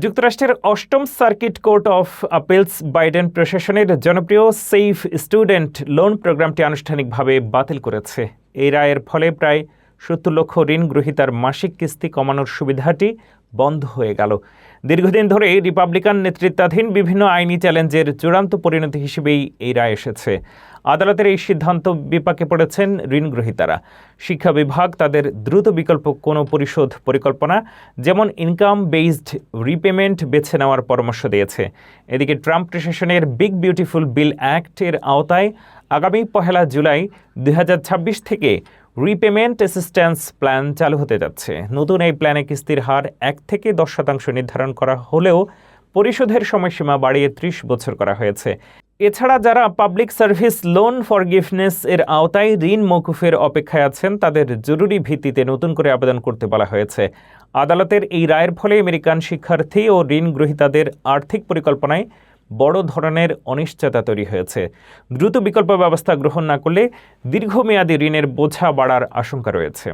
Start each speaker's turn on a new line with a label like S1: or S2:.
S1: যুক্তরাষ্ট্রের অষ্টম circuit court of আপিলস Biden প্রশাসনের জনপ্রিয় সেফ স্টুডেন্ট লোন প্রোগ্রামটি আনুষ্ঠানিকভাবে বাতিল করেছে। এই রায়ের ফলে প্রায় ৭০ লক্ষ ঋণ গ্রহীতার মাসিক কিস্তি কমানোর সুবিধাটি বন্ধ হয়ে গেল। দীর্ঘদিন ধরে রিপাবলিকান নেতৃত্বাধীন বিভিন্ন আইনি চ্যালেঞ্জের চূড়ান্ত পরিণতি হিসেবেই এই রায় এসেছে। আদালতের এই সিদ্ধান্ত বিপাকে পড়েছেন ঋণ গ্রহীতারা। শিক্ষা বিভাগ তাদের দ্রুত বিকল্প কোনো পরিশোধ পরিকল্পনা, যেমন ইনকাম বেসড রিপেমেন্ট বেছে নেওয়ার পরামর্শ দিয়েছে। এদিকে ট্রাম্প প্রশাসনের বিগ বিউটিফুল বিল অ্যাক্ট এর আওতায় আগামী ১ জুলাই ২০২৬ থেকে রিপেমেন্ট অ্যাসিস্ট্যান্স প্ল্যান চালু হতে যাচ্ছে। নতুন এই প্ল্যানে কিস্তির হার ১ থেকে ১০% নির্ধারণ করা হলেও পরিশোধের সময়সীমা বাড়িয়ে ৩০ বছর করা হয়েছে। এছাড়া যারা পাবলিক সার্ভিস লোন ফরগিভনেস এর আওতায় ঋণ মওকুফের অপেক্ষায় আছেন, তাদের জরুরি ভিত্তিতে নতুন করে আবেদন করতে বলা হয়েছে। আদালতের এই রায়ের ফলে আমেরিকান শিক্ষার্থী ও ঋণ গ্রহীতাদের আর্থিক পরিকল্পনায় বড় ধরনের অনিশ্চয়তা তৈরি হয়েছে। দ্রুত বিকল্প ব্যবস্থা গ্রহণ না করলে দীর্ঘমেয়াদী ঋণের বোঝা বাড়ার আশঙ্কা রয়েছে।